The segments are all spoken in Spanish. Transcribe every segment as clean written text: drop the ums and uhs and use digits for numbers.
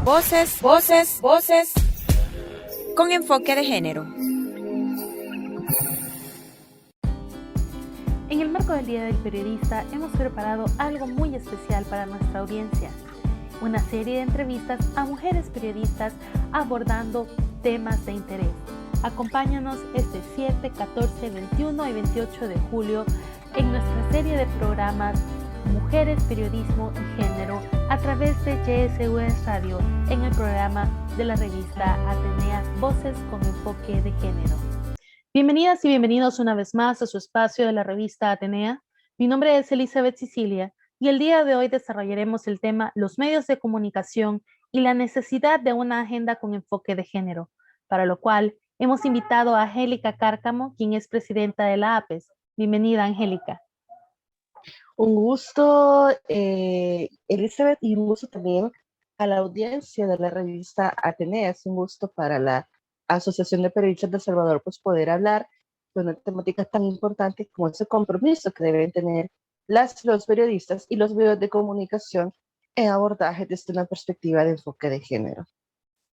Voces, voces, voces con enfoque de género. En el marco del Día del Periodista hemos preparado algo muy especial para nuestra audiencia. Una serie de entrevistas a mujeres periodistas abordando temas de interés. Acompáñanos este 7, 14, 21 y 28 de julio en nuestra serie de programas Mujeres, Periodismo y Género a través de YSUS Radio en el programa de la revista Atenea Voces con Enfoque de Género. Bienvenidas y bienvenidos una vez más a su espacio de la revista Atenea. Mi nombre es Elizabeth Sicilia y el día de hoy desarrollaremos el tema los medios de comunicación y la necesidad de una agenda con enfoque de género, para lo cual hemos invitado a Angélica Cárcamo, quien es presidenta de la APES. Bienvenida, Angélica. Un gusto, Elizabeth, y un gusto también a la audiencia de la revista Atenea. Es un gusto para la Asociación de Periodistas de El Salvador pues poder hablar de una temática tan importante como ese compromiso que deben tener los periodistas y los medios de comunicación en abordaje desde una perspectiva de enfoque de género.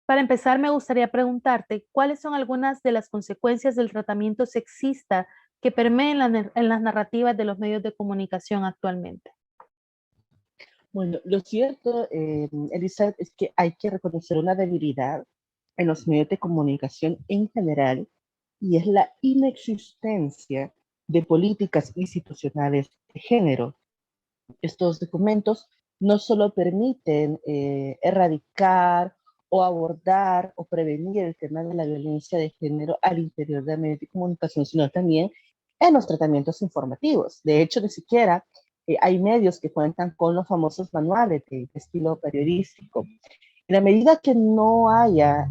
Para empezar, me gustaría preguntarte cuáles son algunas de las consecuencias del tratamiento sexista que permeen en las narrativas de los medios de comunicación actualmente. Bueno, lo cierto, Elizabeth, es que hay que reconocer una debilidad en los medios de comunicación en general, y es la inexistencia de políticas institucionales de género. Estos documentos no solo permiten erradicar o abordar o prevenir el tema de la violencia de género al interior de medios de comunicación, sino también en los tratamientos informativos. De hecho, ni siquiera hay medios que cuentan con los famosos manuales de estilo periodístico. En la medida que no haya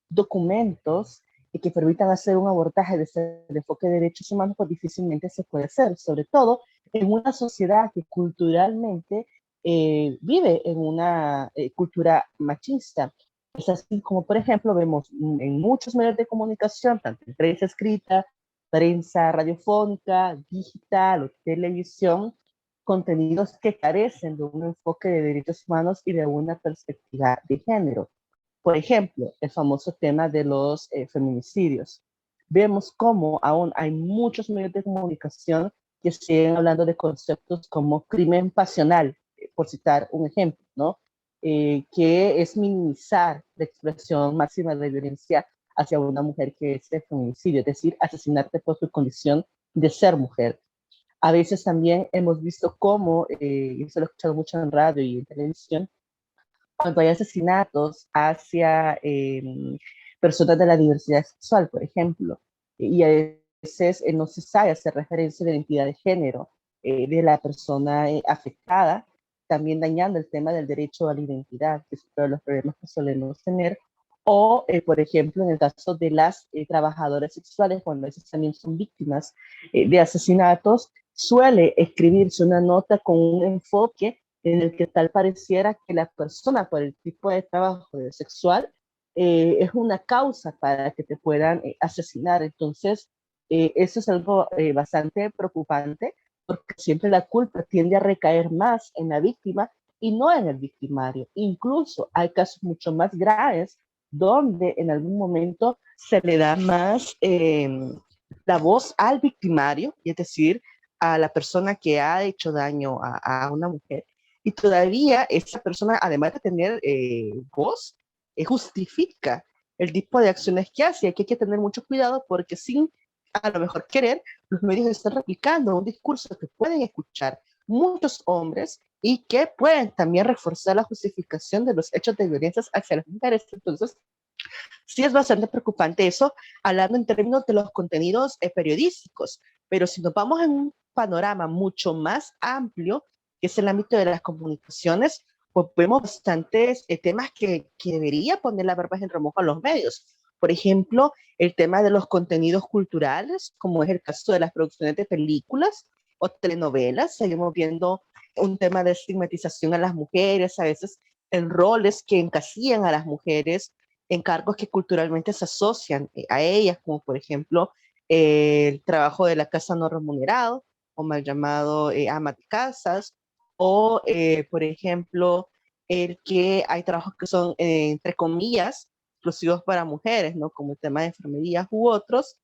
documentos que permitan hacer un abordaje de ese enfoque de derechos humanos, pues difícilmente se puede hacer, sobre todo en una sociedad que culturalmente vive en una cultura machista. Es así como, por ejemplo, vemos en muchos medios de comunicación, tanto en prensa escrita, prensa radiofónica, digital o televisión, contenidos que carecen de un enfoque de derechos humanos y de una perspectiva de género. Por ejemplo, el famoso tema de los feminicidios. Vemos cómo aún hay muchos medios de comunicación que siguen hablando de conceptos como crimen pasional, por citar un ejemplo, ¿no? Que es minimizar la expresión máxima de violencia hacia una mujer, que es el feminicidio, es decir, asesinarte por su condición de ser mujer. A veces también hemos visto cómo, y eso lo he escuchado mucho en radio y en televisión, cuando hay asesinatos hacia personas de la diversidad sexual, por ejemplo, y a veces no se sabe hacer referencia de la identidad de género de la persona afectada, también dañando el tema del derecho a la identidad, que es uno de los problemas que solemos tener. O, por ejemplo, en el caso de las trabajadoras sexuales, cuando a veces también son víctimas de asesinatos, suele escribirse una nota con un enfoque en el que tal pareciera que la persona por el tipo de trabajo sexual es una causa para que te puedan asesinar. Entonces, eso es algo bastante preocupante, porque siempre la culpa tiende a recaer más en la víctima y no en el victimario. Incluso hay casos mucho más graves donde en algún momento se le da más la voz al victimario, y es decir, a la persona que ha hecho daño a una mujer, y todavía esa persona, además de tener voz, justifica el tipo de acciones que hace. Aquí hay que tener mucho cuidado, porque sin a lo mejor querer, los medios están replicando un discurso que pueden escuchar muchos hombres y que pueden también reforzar la justificación de los hechos de violencia hacia las mujeres. Entonces, sí es bastante preocupante eso, hablando en términos de los contenidos periodísticos, pero si nos vamos en un panorama mucho más amplio, que es el ámbito de las comunicaciones, pues vemos bastantes temas que debería poner la barba en remojo a los medios. Por ejemplo, el tema de los contenidos culturales, como es el caso de las producciones de películas o telenovelas. Seguimos viendo un tema de estigmatización a las mujeres, a veces en roles que encasillan a las mujeres en cargos que culturalmente se asocian a ellas, como por ejemplo el trabajo de la casa no remunerado, o mal llamado ama de casas, o por ejemplo el que hay trabajos que son, entre comillas, exclusivos para mujeres, ¿no? Como el tema de enfermería u otros,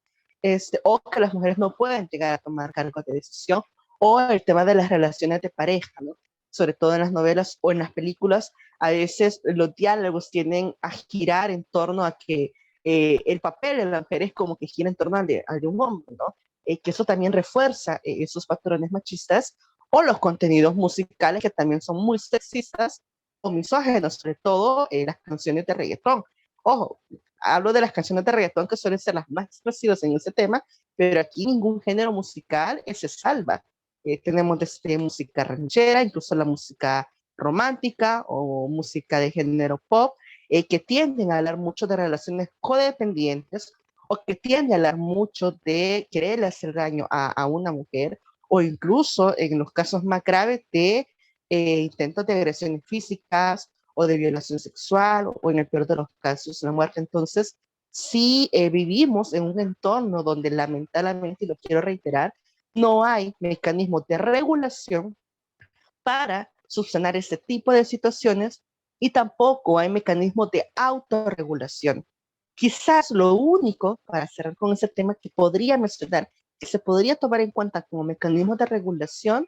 o que las mujeres no pueden llegar a tomar cargos de decisión, o el tema de las relaciones de pareja, ¿no? Sobre todo en las novelas o en las películas, a veces los diálogos tienden a girar en torno a que el papel de la mujer es como que gira en torno al de un hombre, ¿no? Que eso también refuerza esos patrones machistas, o los contenidos musicales que también son muy sexistas o misóginos, sobre todo las canciones de reggaetón. Ojo, hablo de las canciones de reggaetón que suelen ser las más expresivas en ese tema, pero aquí ningún género musical se salva. Tenemos desde música ranchera, incluso la música romántica o música de género pop, que tienden a hablar mucho de relaciones codependientes, o que tienden a hablar mucho de querer hacer daño a una mujer, o incluso en los casos más graves de intentos de agresiones físicas o de violación sexual, o en el peor de los casos, la muerte. Entonces, sí vivimos en un entorno donde lamentablemente, y lo quiero reiterar, no hay mecanismos de regulación para subsanar este tipo de situaciones, y tampoco hay mecanismos de autorregulación. Quizás lo único, para cerrar con ese tema, que podría mencionar, que se podría tomar en cuenta como mecanismo de regulación,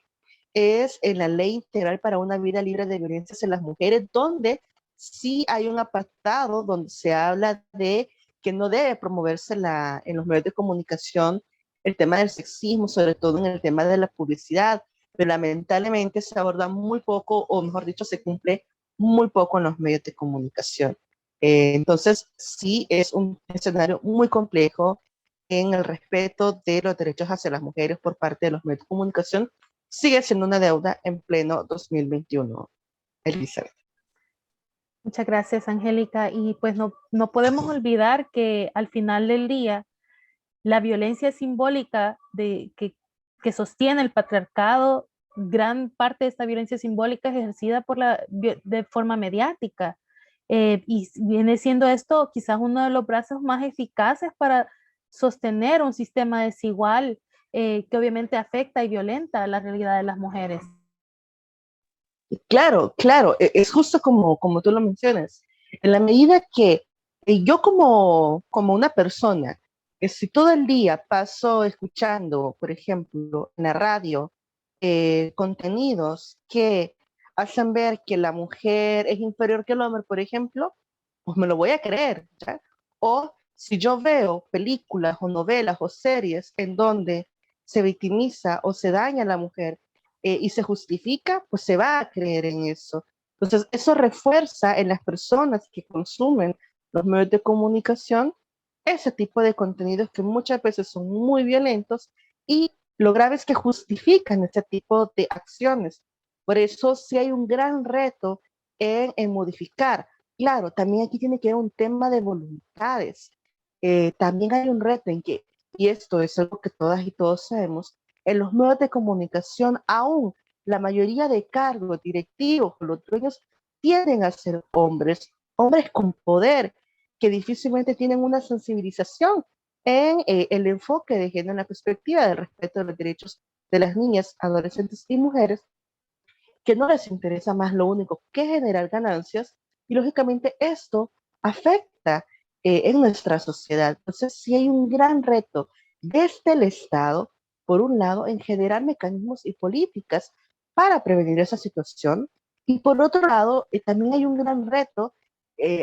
es en la Ley Integral para una Vida Libre de Violencias en las Mujeres, donde sí hay un apartado donde se habla de que no debe promoverse en los medios de comunicación el tema del sexismo, sobre todo en el tema de la publicidad, pero lamentablemente se aborda muy poco, o mejor dicho, se cumple muy poco en los medios de comunicación. Entonces, sí es un escenario muy complejo en el respeto de los derechos hacia las mujeres por parte de los medios de comunicación. Sigue siendo una deuda en pleno 2021, Elizabeth. Muchas gracias, Angélica. Y pues no podemos olvidar que al final del día, la violencia simbólica que sostiene el patriarcado, gran parte de esta violencia simbólica es ejercida de forma mediática. Y viene siendo esto quizás uno de los brazos más eficaces para sostener un sistema desigual, que obviamente afecta y violenta la realidad de las mujeres. Claro, claro, es justo como tú lo mencionas. En la medida que yo como una persona, si todo el día paso escuchando, por ejemplo, en la radio, contenidos que hacen ver que la mujer es inferior que el hombre, por ejemplo, pues me lo voy a creer, ¿ya? O si yo veo películas o novelas o series en donde se victimiza o se daña a la mujer, y se justifica, pues se va a creer en eso. Entonces, eso refuerza en las personas que consumen los medios de comunicación ese tipo de contenidos que muchas veces son muy violentos, y lo grave es que justifican ese tipo de acciones. Por eso sí hay un gran reto en modificar. Claro, también aquí tiene que haber un tema de voluntades. También hay un reto en que, y esto es algo que todas y todos sabemos, en los medios de comunicación, aún la mayoría de cargos directivos, los dueños, tienden a ser hombres, hombres con poder, que difícilmente tienen una sensibilización en el enfoque de género, en la perspectiva del respeto de los derechos de las niñas, adolescentes y mujeres, que no les interesa más lo único que generar ganancias, y lógicamente esto afecta en nuestra sociedad. Entonces, sí hay un gran reto desde el Estado, por un lado, en generar mecanismos y políticas para prevenir esa situación, y por otro lado, también hay un gran reto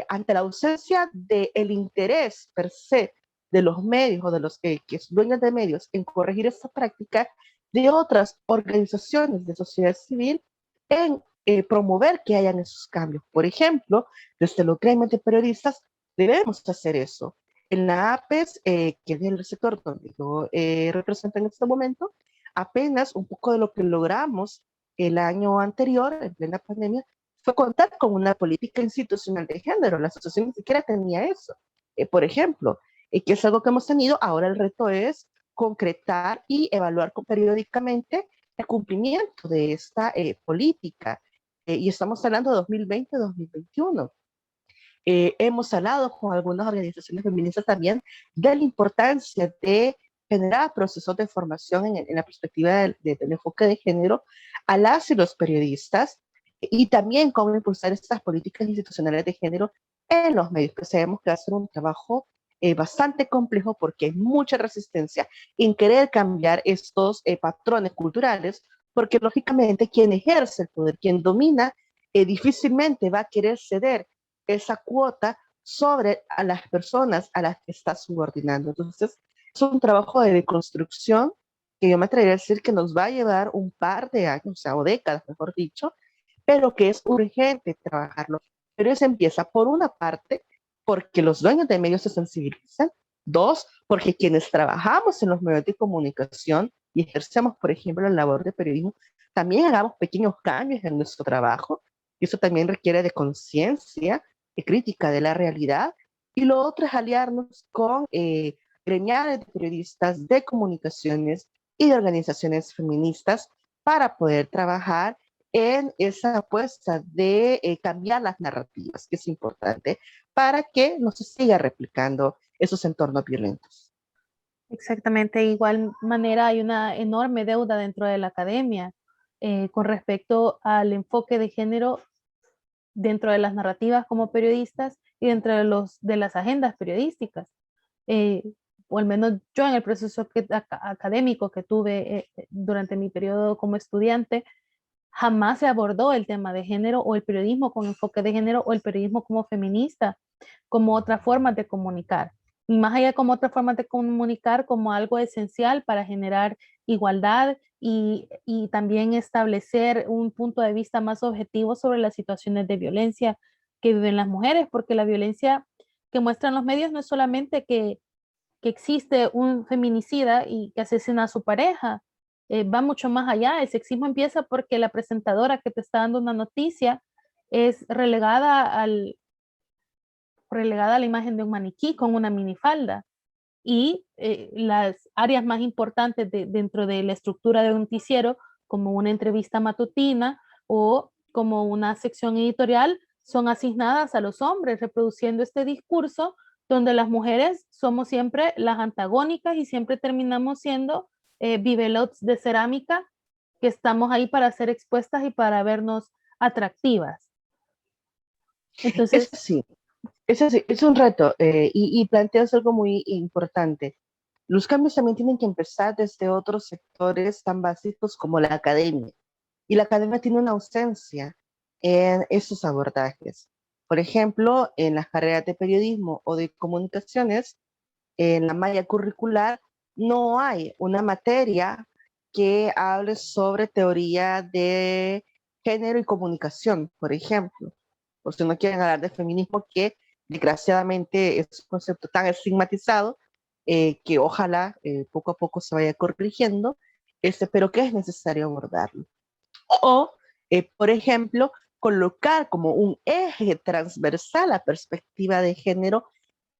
ante la ausencia del interés per se de los medios, o de los que son dueños de medios, en corregir esta práctica, de otras organizaciones de sociedad civil en promover que hayan esos cambios. Por ejemplo, desde los gremios de periodistas debemos hacer eso. En la APES, que es el sector donde yo represento en este momento, apenas un poco de lo que logramos el año anterior, en plena pandemia, fue contar con una política institucional de género. La asociación ni siquiera tenía eso. Por ejemplo, que es algo que hemos tenido. Ahora el reto es concretar y evaluar periódicamente el cumplimiento de esta política. Y estamos hablando de 2020-2021. Hemos hablado con algunas organizaciones feministas también de la importancia de generar procesos de formación en la perspectiva del enfoque de género a las y los periodistas, y también cómo impulsar estas políticas institucionales de género en los medios, que sabemos que va a ser un trabajo bastante complejo porque hay mucha resistencia en querer cambiar estos patrones culturales, porque lógicamente quien ejerce el poder, quien domina, difícilmente va a querer ceder esa cuota sobre a las personas a las que está subordinando. Entonces, es un trabajo de deconstrucción que yo me atrevería a decir que nos va a llevar un par de años, o sea, o décadas, mejor dicho, pero que es urgente trabajarlo. Pero eso empieza por una parte, porque los dueños de medios se sensibilizan. Dos, porque quienes trabajamos en los medios de comunicación y ejercemos, por ejemplo, la labor de periodismo, también hagamos pequeños cambios en nuestro trabajo. Y eso también requiere de conciencia y crítica de la realidad. Y lo otro es aliarnos con gremiales de periodistas, de comunicaciones y de organizaciones feministas para poder trabajar en esa apuesta de cambiar las narrativas, que es importante, para que no se siga replicando esos entornos violentos. Exactamente, de igual manera hay una enorme deuda dentro de la academia con respecto al enfoque de género dentro de las narrativas como periodistas y dentro de las agendas periodísticas. Eh, o al menos yo en el proceso académico que tuve durante mi periodo como estudiante, jamás se abordó el tema de género o el periodismo con enfoque de género o el periodismo como feminista, como otra forma de comunicar. Y más allá como otra forma de comunicar como algo esencial para generar igualdad y también establecer un punto de vista más objetivo sobre las situaciones de violencia que viven las mujeres, porque la violencia que muestran los medios no es solamente que existe un feminicida y que asesina a su pareja, va mucho más allá. El sexismo empieza porque la presentadora que te está dando una noticia es relegada a la imagen de un maniquí con una minifalda. Y las áreas más importantes dentro de la estructura de un noticiero, como una entrevista matutina o como una sección editorial, son asignadas a los hombres, reproduciendo este discurso donde las mujeres somos siempre las antagónicas y siempre terminamos siendo bibelots de cerámica que estamos ahí para ser expuestas y para vernos atractivas. Entonces, Eso sí, es un reto y planteas algo muy importante. Los cambios también tienen que empezar desde otros sectores tan básicos como la academia. Y la academia tiene una ausencia en esos abordajes. Por ejemplo, en las carreras de periodismo o de comunicaciones, en la malla curricular, no hay una materia que hable sobre teoría de género y comunicación, por ejemplo. O si no quieren hablar de feminismo, que desgraciadamente es un concepto tan estigmatizado que ojalá poco a poco se vaya corrigiendo, pero que es necesario abordarlo. O, por ejemplo, colocar como un eje transversal la perspectiva de género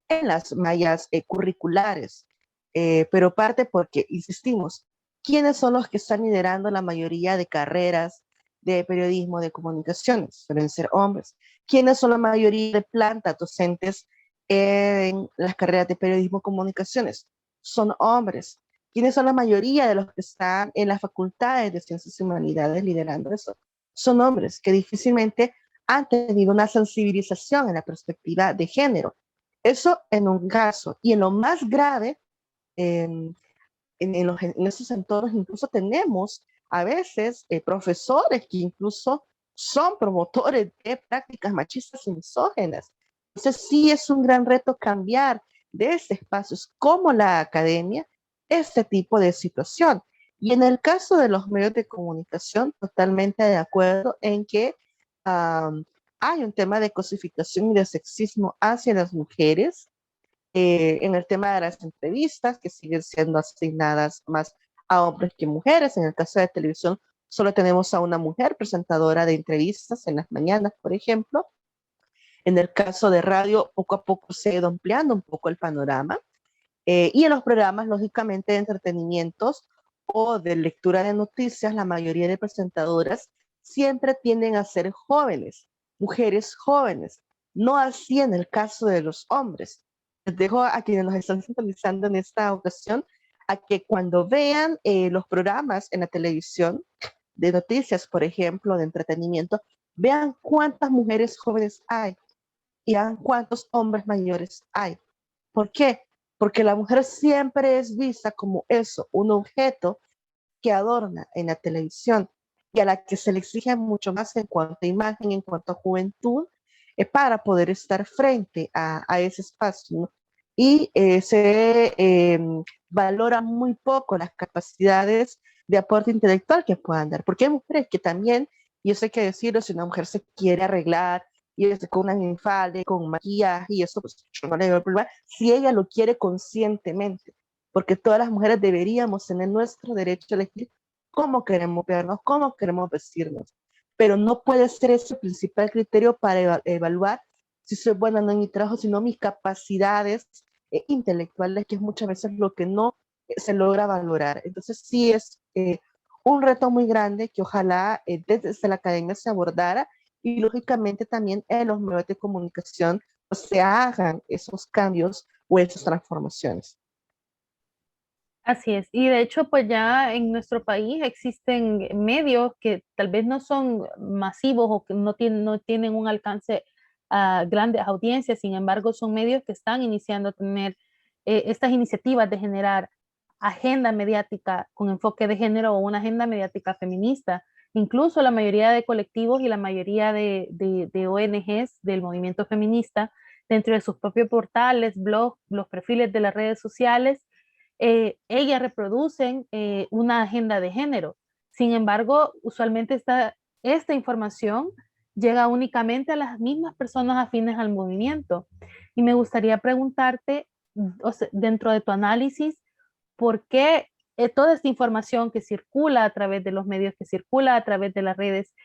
en las mallas curriculares, pero parte porque, insistimos, ¿quiénes son los que están liderando la mayoría de carreras de periodismo, de comunicaciones? Suelen ser hombres. ¿Quiénes son la mayoría de plantas docentes en las carreras de periodismo, comunicaciones? Son hombres. ¿Quiénes son la mayoría de los que están en las facultades de ciencias y humanidades liderando eso? Son hombres que difícilmente han tenido una sensibilización en la perspectiva de género. Eso en un caso. Y en lo más grave, en esos entornos incluso tenemos a veces profesores que incluso son promotores de prácticas machistas y misógenas. Entonces sí es un gran reto cambiar de estos espacios como la academia este tipo de situación. Y en el caso de los medios de comunicación, totalmente de acuerdo en que hay un tema de cosificación y de sexismo hacia las mujeres, en el tema de las entrevistas, que siguen siendo asignadas más a hombres que mujeres. En el caso de televisión, solo tenemos a una mujer presentadora de entrevistas en las mañanas, por ejemplo. En el caso de radio, poco a poco se ha ido ampliando un poco el panorama. Y en los programas, lógicamente, de entretenimientos o de lectura de noticias, la mayoría de presentadoras siempre tienden a ser jóvenes, mujeres jóvenes. No así en el caso de los hombres. Les dejo a quienes nos están sintonizando en esta ocasión a que cuando vean los programas en la televisión de noticias, por ejemplo, de entretenimiento, Vean cuántas mujeres jóvenes hay y vean cuántos hombres mayores hay. ¿Por qué? Porque la mujer siempre es vista como eso, un objeto que adorna en la televisión y a la que se le exige mucho más en cuanto a imagen, en cuanto a juventud, para poder estar frente a ese espacio, ¿no? Y valora muy poco las capacidades de aporte intelectual que puedan dar, porque hay mujeres que también, y eso hay que decirlo, si una mujer se quiere arreglar y es con una minifalda, con maquillaje y eso, pues yo no le veo el problema, si ella lo quiere conscientemente, porque todas las mujeres deberíamos tener nuestro derecho a elegir cómo queremos vernos, cómo queremos vestirnos, pero no puede ser ese el principal criterio para evaluar si soy buena o no en mi trabajo, sino mis capacidades intelectuales, que es muchas veces lo que no se logra valorar. Entonces sí es un reto muy grande que ojalá desde la academia se abordara y lógicamente también en los medios de comunicación pues, se hagan esos cambios o esas transformaciones. Así es. Y de hecho, pues ya en nuestro país existen medios que tal vez no son masivos o que no tienen un alcance a grandes audiencias, sin embargo, son medios que están iniciando a tener estas iniciativas de generar agenda mediática con enfoque de género o una agenda mediática feminista. Incluso la mayoría de colectivos y la mayoría de ONGs del movimiento feminista, dentro de sus propios portales, blogs, los perfiles de las redes sociales, ellas reproducen una agenda de género. Sin embargo, usualmente esta información llega únicamente a las mismas personas afines al movimiento. Y me gustaría preguntarte, o sea, dentro de tu análisis, ¿por qué toda esta información que circula a través de los medios, que circula a través de las redes,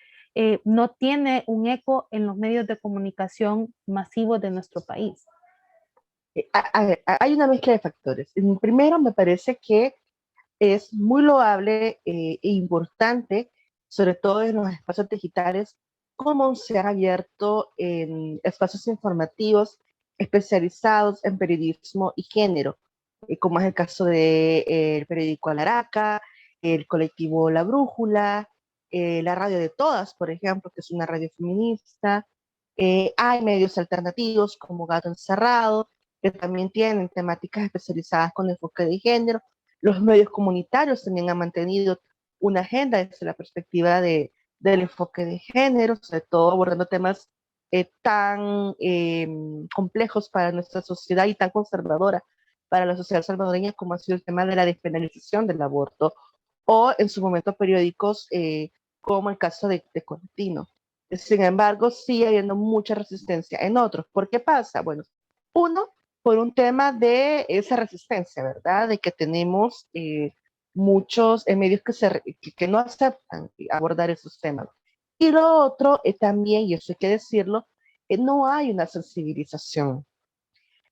no tiene un eco en los medios de comunicación masivos de nuestro país? Hay una mezcla de factores. Primero, me parece que es muy loable e importante, sobre todo en los espacios digitales, cómo se han abierto en espacios informativos especializados en periodismo y género, como es el caso del periódico Alaraca, el colectivo La Brújula, la radio de todas, por ejemplo, que es una radio feminista. Hay medios alternativos como Gato Encerrado, que también tienen temáticas especializadas con enfoque de género. Los medios comunitarios también han mantenido una agenda desde la perspectiva del enfoque de género, sobre todo abordando temas tan complejos para nuestra sociedad y tan conservadora para la sociedad salvadoreña como ha sido el tema de la despenalización del aborto o en su momento periódicos como el caso de Contino. Sin embargo, sigue habiendo mucha resistencia en otros. ¿Por qué pasa? Bueno, uno, por un tema de esa resistencia, ¿verdad? De que tenemos muchos medios que no aceptan abordar esos temas. Y lo otro también, y eso hay que decirlo, no hay una sensibilización.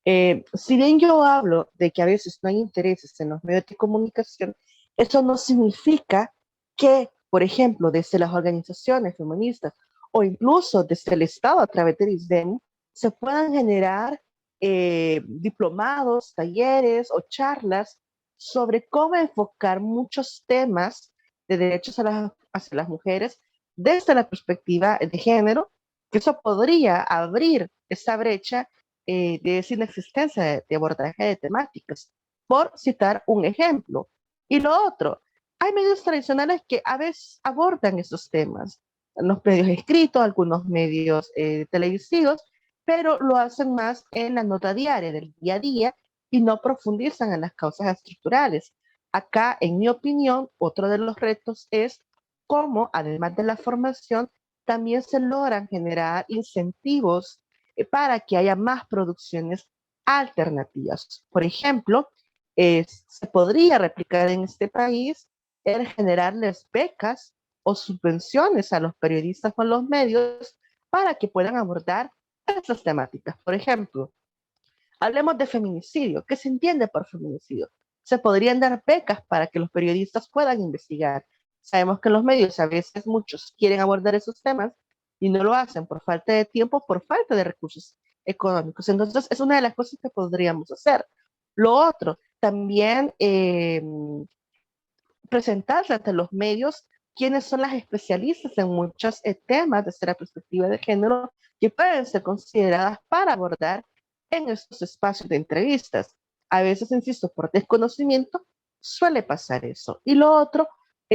Si bien yo hablo de que a veces no hay intereses en los medios de comunicación, eso no significa que, por ejemplo, desde las organizaciones feministas o incluso desde el Estado a través del ISDEM, se puedan generar diplomados, talleres o charlas sobre cómo enfocar muchos temas de derechos hacia las mujeres desde la perspectiva de género, que eso podría abrir esa brecha de esa inexistencia de abordaje de temáticas, por citar un ejemplo. Y lo otro, hay medios tradicionales que a veces abordan esos temas, los medios escritos, algunos medios televisivos, pero lo hacen más en la nota diaria, del día a día, y no profundizan en las causas estructurales. Acá, en mi opinión, otro de los retos es cómo, además de la formación, también se logran generar incentivos para que haya más producciones alternativas. Por ejemplo, se podría replicar en este país el generarles becas o subvenciones a los periodistas o a los medios para que puedan abordar esas temáticas. Por ejemplo, hablemos de feminicidio. ¿Qué se entiende por feminicidio? Se podrían dar becas para que los periodistas puedan investigar. Sabemos que los medios a veces muchos quieren abordar esos temas y no lo hacen por falta de tiempo, por falta de recursos económicos. Entonces, es una de las cosas que podríamos hacer. Lo otro, también presentarse ante los medios quiénes son las especialistas en muchos temas desde la perspectiva de género que pueden ser consideradas para abordar en estos espacios de entrevistas. A veces, insisto, por desconocimiento suele pasar eso. Y lo otro,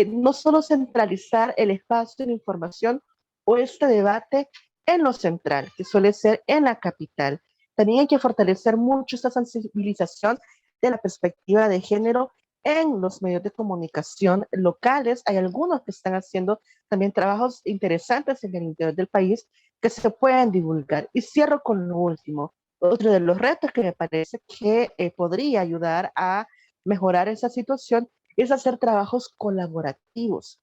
no solo centralizar el espacio de información o este debate en lo central, que suele ser en la capital. También hay que fortalecer mucho esta sensibilización de la perspectiva de género en los medios de comunicación locales. Hay algunos que están haciendo también trabajos interesantes en el interior del país que se pueden divulgar. Y cierro con lo último. Otro de los retos que me parece que podría ayudar a mejorar esa situación es hacer trabajos colaborativos,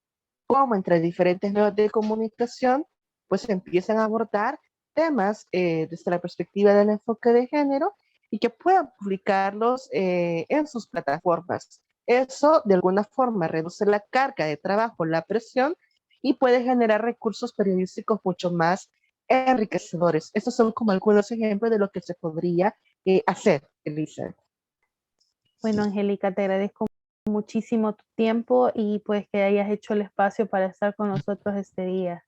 como entre diferentes medios de comunicación, pues empiezan a abordar temas desde la perspectiva del enfoque de género y que puedan publicarlos en sus plataformas. Eso de alguna forma reduce la carga de trabajo, la presión y puede generar recursos periodísticos mucho más enriquecedores. Estos son como algunos ejemplos de lo que se podría hacer, Elisa. Bueno, Angélica, te agradezco muchísimo tu tiempo y pues que hayas hecho el espacio para estar con nosotros este día.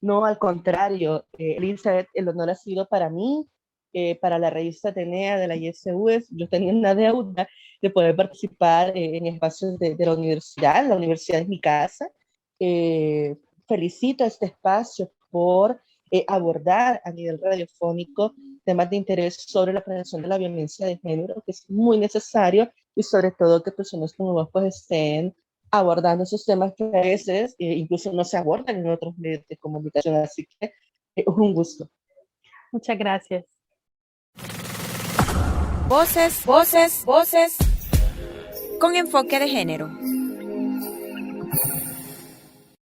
No, al contrario, Elizabeth, el honor ha sido para mí, para la revista Atenea de la ISU. Yo tenía una deuda de poder participar en espacios de la universidad es mi casa. Felicito a este espacio por abordar a nivel radiofónico temas de interés sobre la prevención de la violencia de género, que es muy necesario, y sobre todo que personas como vos pues estén abordando esos temas que a veces incluso no se abordan en otros medios de comunicación. Así que es un gusto. Muchas gracias. Voces, voces, voces con enfoque de género.